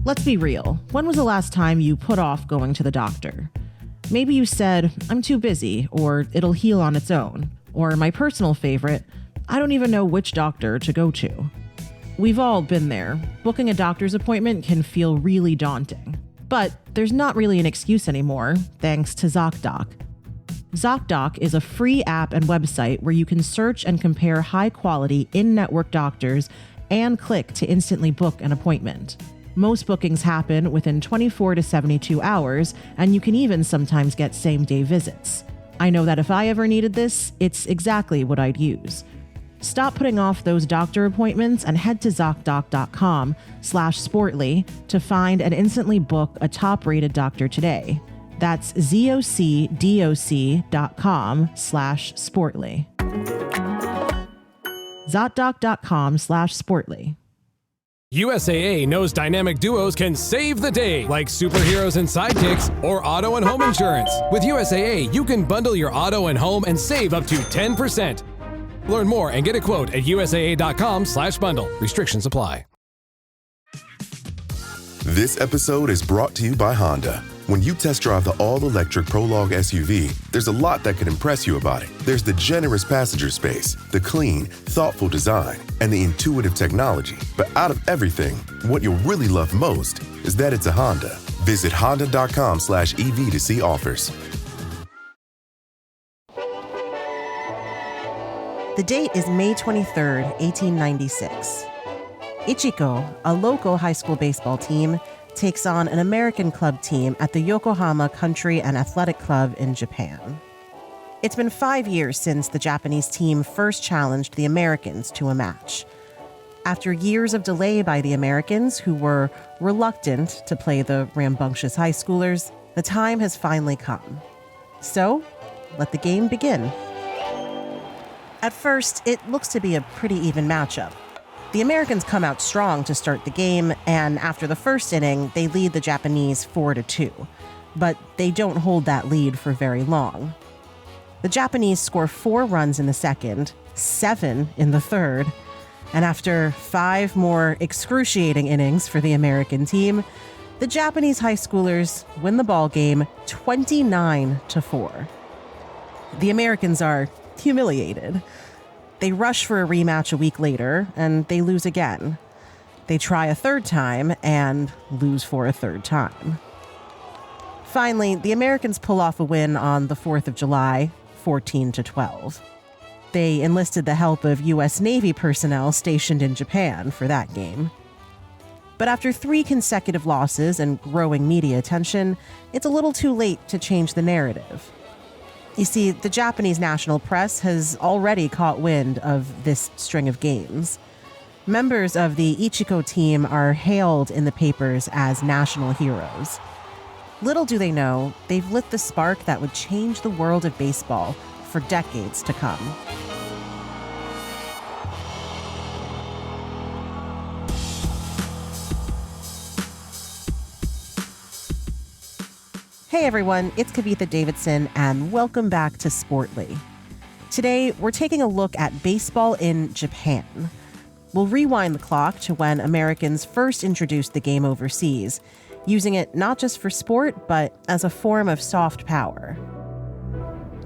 Let's be real. When was the last time you put off going to the doctor? Maybe you said, I'm too busy, or it'll heal on its own. Or my personal favorite, I don't even know which doctor to go to. We've all been there. Booking a doctor's appointment can feel really daunting. But there's not really an excuse anymore, thanks to Zocdoc. Zocdoc is a free app and website where you can search and compare high-quality in-network doctors and click to instantly book an appointment. Most bookings happen within 24 to 72 hours, and you can even sometimes get same-day visits. I know that if I ever needed this, it's exactly what I'd use. Stop putting off those doctor appointments and head to Zocdoc.com/sportly to find and instantly book a top-rated doctor today. That's ZocDoc.com/sportly. Zocdoc.com/sportly. USAA knows dynamic duos can save the day, like superheroes and sidekicks or auto and home insurance. With USAA, you can bundle your auto and home and save up to 10%. Learn more and get a quote at USAA.com/bundle. Restrictions apply. This episode is brought to you by Honda. When you test drive the all-electric Prologue SUV, there's a lot that can impress you about it. There's the generous passenger space, the clean, thoughtful design, and the intuitive technology. But out of everything, what you'll really love most is that it's a Honda. Visit honda.com/EV to see offers. The date is May 23rd, 1896. Ichiko, a local high school baseball team, takes on an American club team at the Yokohama Country and Athletic Club in Japan. It's been 5 years since the Japanese team first challenged the Americans to a match. After years of delay by the Americans, who were reluctant to play the rambunctious high schoolers, the time has finally come. So, let the game begin. At first, it looks to be a pretty even matchup. The Americans come out strong to start the game, and after the first inning, they lead the Japanese 4-2. But they don't hold that lead for very long. The Japanese score 4 runs in the second, 7 in the third, and after 5 more excruciating innings for the American team, the Japanese high schoolers win the ball game 29-4. The Americans are humiliated. They rush for a rematch a week later, and they lose again. They try a third time and lose for a third time. Finally, the Americans pull off a win on the 4th of July, 14-12. They enlisted the help of U.S. Navy personnel stationed in Japan for that game. But after 3 consecutive losses and growing media attention, it's a little too late to change the narrative. You see, the Japanese national press has already caught wind of this string of games. Members of the Ichiko team are hailed in the papers as national heroes. Little do they know, they've lit the spark that would change the world of baseball for decades to come. Hey everyone, it's Kavitha Davidson, and welcome back to Sportly. Today, we're taking a look at baseball in Japan. We'll rewind the clock to when Americans first introduced the game overseas, using it not just for sport, but as a form of soft power.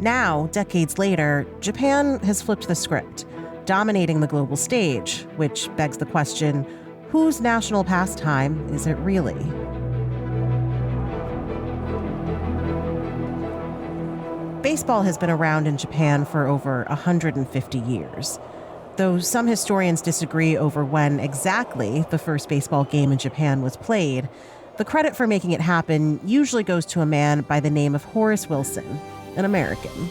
Now, decades later, Japan has flipped the script, dominating the global stage, which begs the question, whose national pastime is it really? Baseball has been around in Japan for over 150 years. Though some historians disagree over when exactly the first baseball game in Japan was played, the credit for making it happen usually goes to a man by the name of Horace Wilson, an American.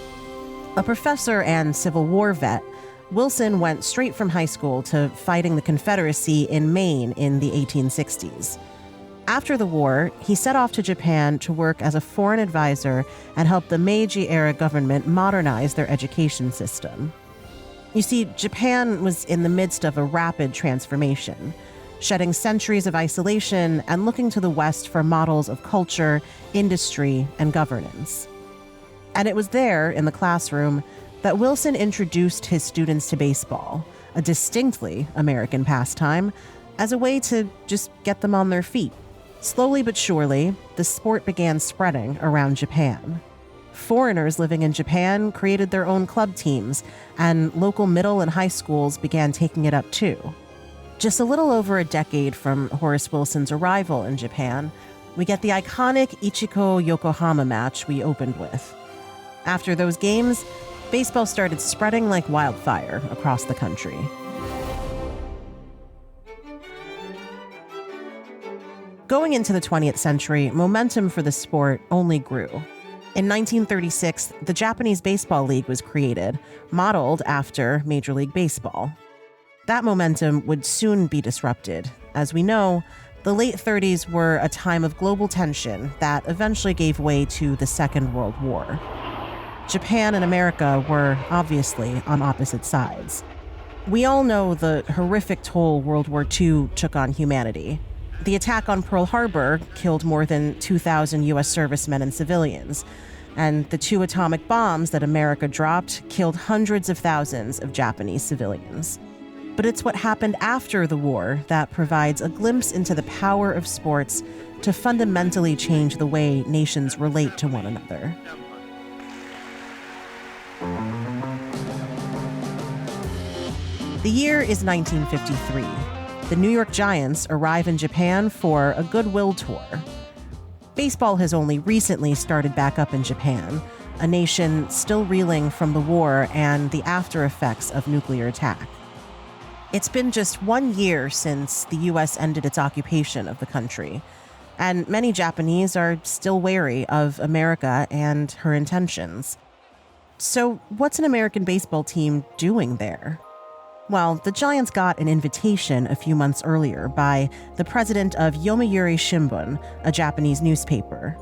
A professor and Civil War vet, Wilson went straight from high school to fighting the Confederacy in Maine in the 1860s. After the war, he set off to Japan to work as a foreign advisor and help the Meiji-era government modernize their education system. You see, Japan was in the midst of a rapid transformation, shedding centuries of isolation and looking to the West for models of culture, industry, and governance. And it was there, in the classroom, that Wilson introduced his students to baseball, a distinctly American pastime, as a way to just get them on their feet. Slowly but surely, the sport began spreading around Japan. Foreigners living in Japan created their own club teams, and local middle and high schools began taking it up too. Just a little over a decade from Horace Wilson's arrival in Japan, we get the iconic Ichiko-Yokohama match we opened with. After those games, baseball started spreading like wildfire across the country. Going into the 20th century, momentum for the sport only grew. In 1936, the Japanese Baseball League was created, modeled after Major League Baseball. That momentum would soon be disrupted. As we know, the late 30s were a time of global tension that eventually gave way to the Second World War. Japan and America were obviously on opposite sides. We all know the horrific toll World War II took on humanity. The attack on Pearl Harbor killed more than 2,000 U.S. servicemen and civilians, and the 2 atomic bombs that America dropped killed hundreds of thousands of Japanese civilians. But it's what happened after the war that provides a glimpse into the power of sports to fundamentally change the way nations relate to one another. The year is 1953. The New York Giants arrive in Japan for a goodwill tour. Baseball has only recently started back up in Japan, a nation still reeling from the war and the after effects of nuclear attack. It's been just 1 year since the U.S. ended its occupation of the country, and many Japanese are still wary of America and her intentions. So, what's an American baseball team doing there? Well, the Giants got an invitation a few months earlier by the president of Yomiuri Shimbun, a Japanese newspaper.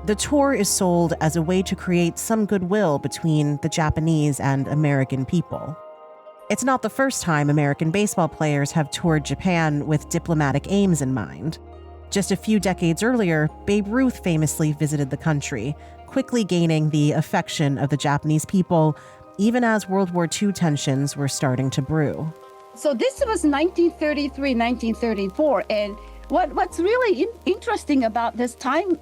The tour is sold as a way to create some goodwill between the Japanese and American people. It's not the first time American baseball players have toured Japan with diplomatic aims in mind. Just a few decades earlier, Babe Ruth famously visited the country, quickly gaining the affection of the Japanese people, even as World War II tensions were starting to brew. So this was 1933, 1934, and what's really interesting about this time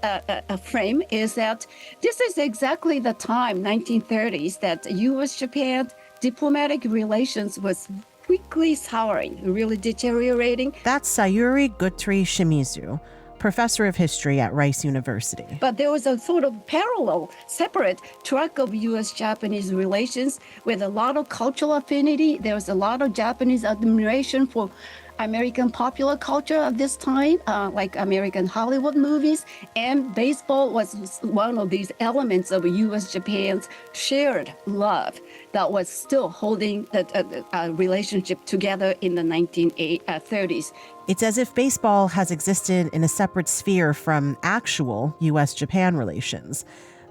frame is that this is exactly the time, 1930s, that U.S.-Japan diplomatic relations was quickly souring, really deteriorating. That's Sayuri Guthrie Shimizu, professor of history at Rice University. But there was a sort of parallel, separate track of U.S.-Japanese relations with a lot of cultural affinity. There was a lot of Japanese admiration for American popular culture at this time, like American Hollywood movies, and baseball was one of these elements of U.S.-Japan's shared love that was still holding the relationship together in the 1930s. It's as if baseball has existed in a separate sphere from actual U.S.-Japan relations,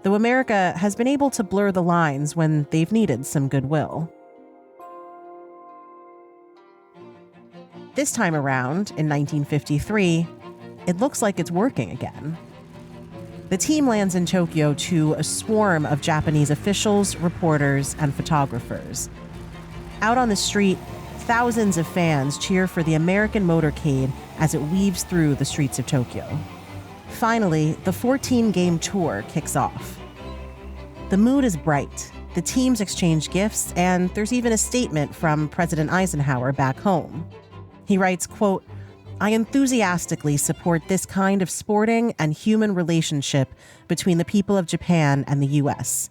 though America has been able to blur the lines when they've needed some goodwill. This time around, in 1953, it looks like it's working again. The team lands in Tokyo to a swarm of Japanese officials, reporters, and photographers. Out on the street, thousands of fans cheer for the American motorcade as it weaves through the streets of Tokyo. Finally, the 14-game tour kicks off. The mood is bright, the teams exchange gifts, and there's even a statement from President Eisenhower back home. He writes, quote, "I enthusiastically support this kind of sporting and human relationship between the people of Japan and the U.S.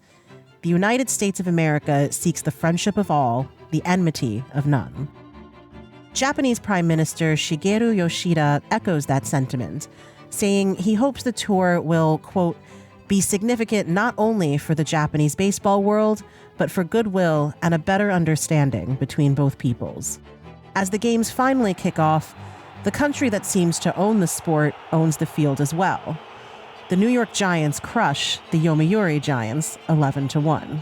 The United States of America seeks the friendship of all, the enmity of none." Japanese Prime Minister Shigeru Yoshida echoes that sentiment, saying he hopes the tour will, quote, "be significant not only for the Japanese baseball world, but for goodwill and a better understanding between both peoples." As the games finally kick off, the country that seems to own the sport owns the field as well. The New York Giants crush the Yomiuri Giants 11-1.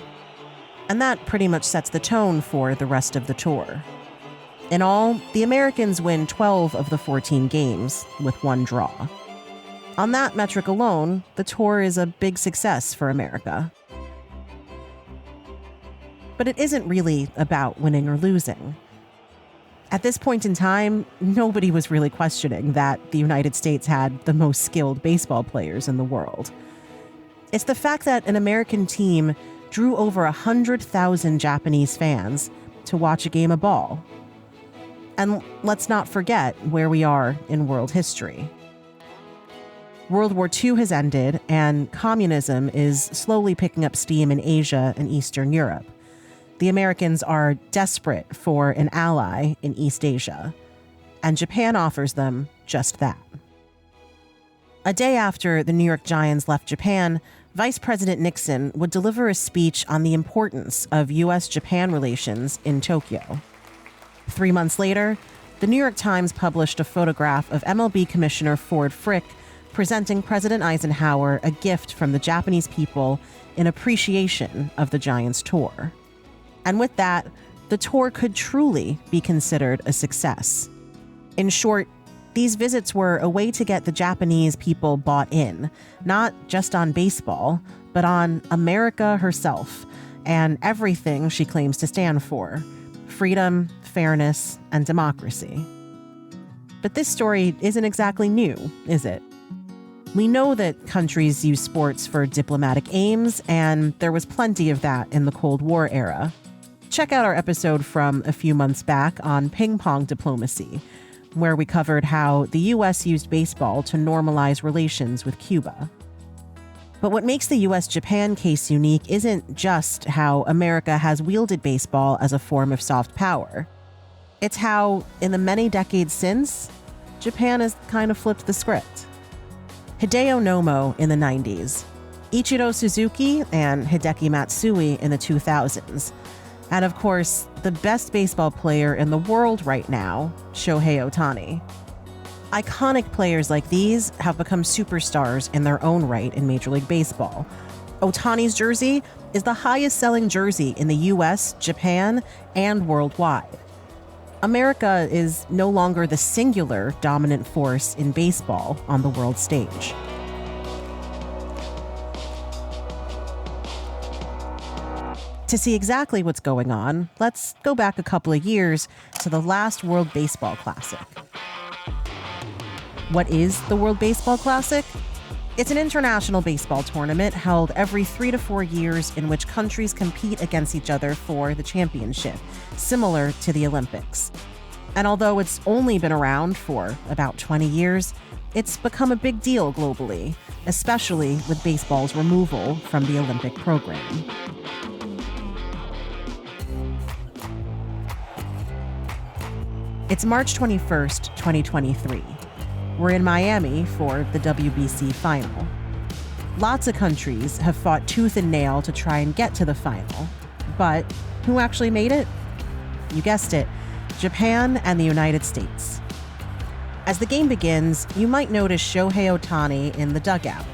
And that pretty much sets the tone for the rest of the tour. In all, the Americans win 12 of the 14 games with one draw. On that metric alone, the tour is a big success for America. But it isn't really about winning or losing. At this point in time, nobody was really questioning that the United States had the most skilled baseball players in the world. It's the fact that an American team drew over 100,000 Japanese fans to watch a game of ball. And let's not forget where we are in world history. World War II has ended, and communism is slowly picking up steam in Asia and Eastern Europe. The Americans are desperate for an ally in East Asia, and Japan offers them just that. A day after the New York Giants left Japan, Vice President Nixon would deliver a speech on the importance of U.S.-Japan relations in Tokyo. 3 months later, the New York Times published a photograph of MLB Commissioner Ford Frick presenting President Eisenhower a gift from the Japanese people in appreciation of the Giants tour. And with that, the tour could truly be considered a success. In short, these visits were a way to get the Japanese people bought in, not just on baseball, but on America herself and everything she claims to stand for: freedom, fairness, and democracy. But this story isn't exactly new, is it? We know that countries use sports for diplomatic aims, and there was plenty of that in the Cold War era. Check out our episode from a few months back on ping pong diplomacy, where we covered how the U.S. used baseball to normalize relations with Cuba. But what makes the U.S.-Japan case unique isn't just how America has wielded baseball as a form of soft power. It's how, in the many decades since, Japan has kind of flipped the script. Hideo Nomo in the 90s, Ichiro Suzuki and Hideki Matsui in the 2000s, and of course, the best baseball player in the world right now, Shohei Ohtani. Iconic players like these have become superstars in their own right in Major League Baseball. Ohtani's jersey is the highest-selling jersey in the US, Japan, and worldwide. America is no longer the singular dominant force in baseball on the world stage. To see exactly what's going on, let's go back a couple of years to the last World Baseball Classic. What is the World Baseball Classic? It's an international baseball tournament held every 3 to 4 years in which countries compete against each other for the championship, similar to the Olympics. And although it's only been around for about 20 years, it's become a big deal globally, especially with baseball's removal from the Olympic program. It's March 21st, 2023. We're in Miami for the WBC final. Lots of countries have fought tooth and nail to try and get to the final. But who actually made it? You guessed it, Japan and the United States. As the game begins, you might notice Shohei Ohtani in the dugout.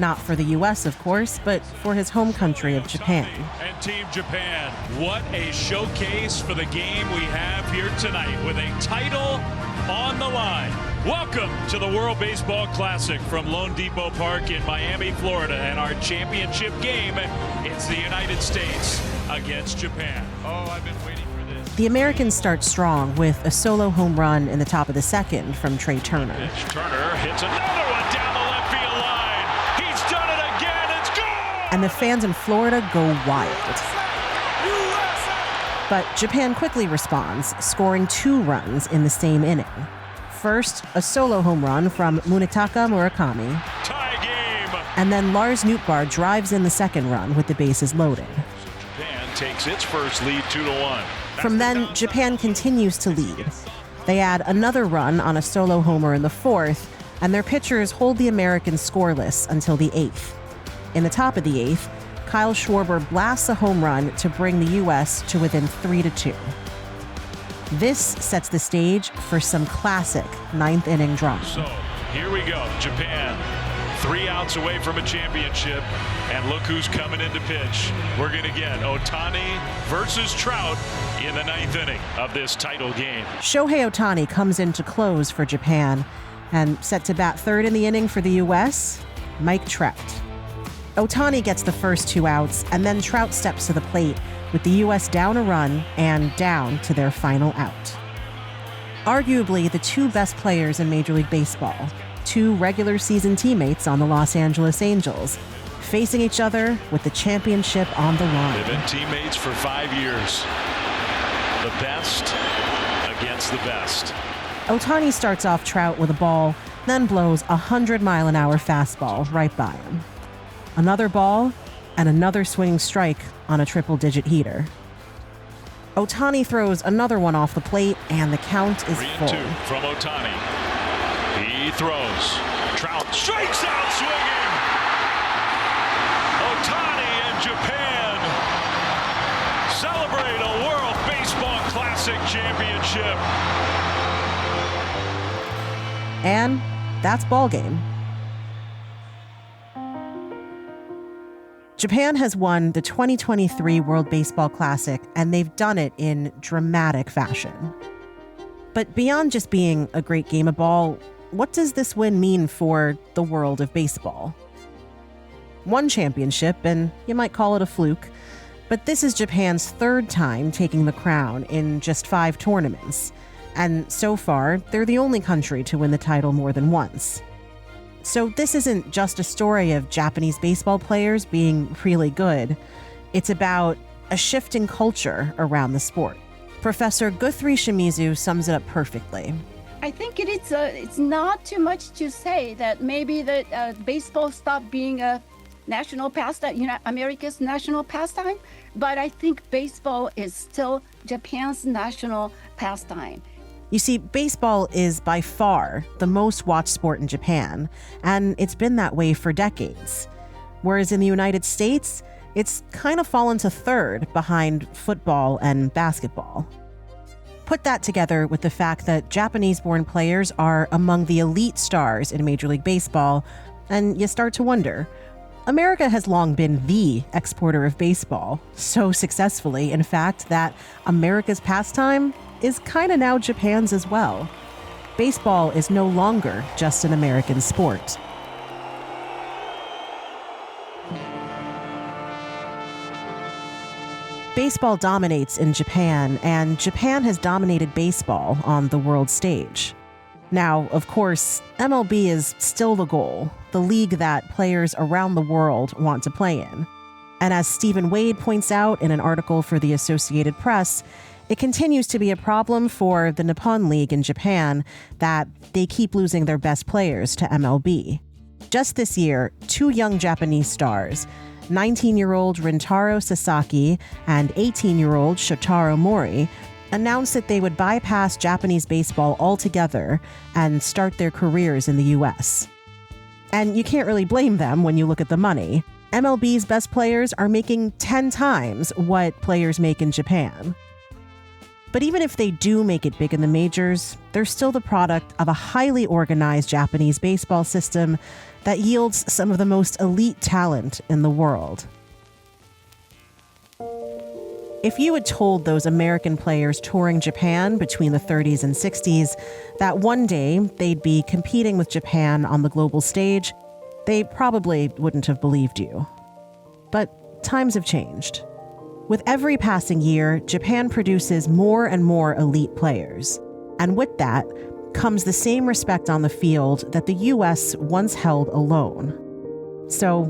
Not for the US, of course, but for his home country of Japan. And Team Japan, what a showcase for the game we have here tonight with a title on the line. Welcome to the World Baseball Classic from Lone Depot Park in Miami, Florida. And our championship game, it's the United States against Japan. Oh, I've been waiting for this. The Americans start strong with a solo home run in the top of the second from Trey Turner. Turner hits another one down the left field line. He's done it again. It's gone! And the fans in Florida go wild. But Japan quickly responds, scoring 2 runs in the same inning. First, a solo home run from Munetaka Murakami. Tie game! And then Lars Nootbaar drives in the second run with the bases loaded. Japan takes its first lead 2-1. From then, Japan continues to lead. They add another run on a solo homer in the fourth, and their pitchers hold the Americans scoreless until the 8th. In the top of the 8th, Kyle Schwarber blasts a home run to bring the U.S. to within 3-2. This sets the stage for some classic 9th inning drama. So, here we go. Japan, 3 outs away from a championship, and look who's coming in to pitch. We're going to get Ohtani versus Trout in the 9th inning of this title game. Shohei Ohtani comes in to close for Japan, and set to bat third in the inning for the U.S., Mike Trout. Ohtani gets the first 2 outs, and then Trout steps to the plate with the U.S. down a run and down to their final out. arguably the two best players in Major League Baseball, two regular season teammates on the Los Angeles Angels, facing each other with the championship on the line. They've been teammates for 5 years. The best against the best. Ohtani starts off Trout with a ball, then blows a 100-mile-an-hour fastball right by him. Another ball, and another swinging strike on a triple-digit heater. Ohtani throws another one off the plate, and the count is 3-2 full. from Ohtani. He throws. Trout strikes out swinging. Ohtani and Japan celebrate a World Baseball Classic championship. And that's ball game. Japan has won the 2023 World Baseball Classic, and they've done it in dramatic fashion. But beyond just being a great game of ball, what does this win mean for the world of baseball? One championship, and you might call it a fluke, but this is Japan's third time taking the crown in just 5 tournaments. And so far, they're the only country to win the title more than once. So this isn't just a story of Japanese baseball players being really good. It's about a shift in culture around the sport. Professor Guthrie Shimizu sums it up perfectly. I think it's not too much to say that maybe that baseball stopped being a national pastime, America's national pastime, but I think baseball is still Japan's national pastime. You see, baseball is by far the most watched sport in Japan, and it's been that way for decades. Whereas in the United States, it's kind of fallen to third behind football and basketball. Put that together with the fact that Japanese-born players are among the elite stars in Major League Baseball, and you start to wonder, America has long been the exporter of baseball, so successfully, in fact, that America's pastime is kind of now Japan's as well. Baseball is no longer just an American sport. Baseball dominates in Japan, and Japan has dominated baseball on the world stage. Now, of course, MLB is still the goal, the league that players around the world want to play in. And as Stephen Wade points out in an article for the Associated Press, it continues to be a problem for the Nippon League in Japan that they keep losing their best players to MLB. Just this year, 2 young Japanese stars, 19-year-old Rintaro Sasaki and 18-year-old Shotaro Mori, announced that they would bypass Japanese baseball altogether and start their careers in the U.S. And you can't really blame them when you look at the money. MLB's best players are making 10 times what players make in Japan. But even if they do make it big in the majors, they're still the product of a highly organized Japanese baseball system that yields some of the most elite talent in the world. If you had told those American players touring Japan between the 30s and 60s that one day they'd be competing with Japan on the global stage, they probably wouldn't have believed you. But times have changed. With every passing year, Japan produces more and more elite players. And with that comes the same respect on the field that the U.S. once held alone. So,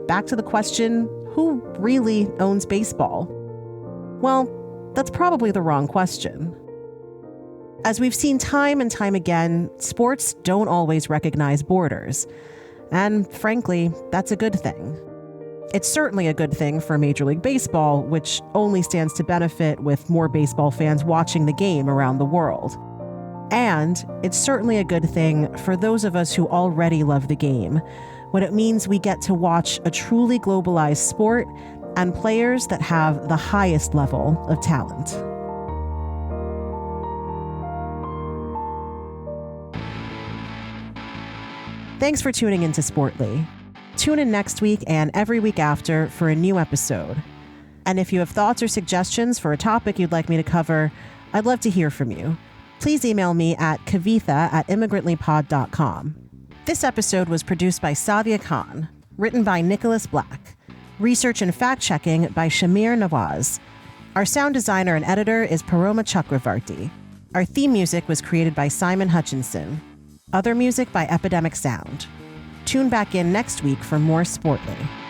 back to the question, who really owns baseball? Well, that's probably the wrong question. As we've seen time and time again, sports don't always recognize borders. And frankly, that's a good thing. It's certainly a good thing for Major League Baseball, which only stands to benefit with more baseball fans watching the game around the world. And it's certainly a good thing for those of us who already love the game, when it means we get to watch a truly globalized sport and players that have the highest level of talent. Thanks for tuning into Sportly. Tune in next week and every week after for a new episode. And if you have thoughts or suggestions for a topic you'd like me to cover, I'd love to hear from you. Please email me at kavitha@immigrantlypod.com. This episode was produced by Savia Khan, written by Nicholas Black, research and fact-checking by Shamir Nawaz. Our sound designer and editor is Paroma Chakravarti. Our theme music was created by Simon Hutchinson. Other music by Epidemic Sound. Tune back in next week for more Sportly.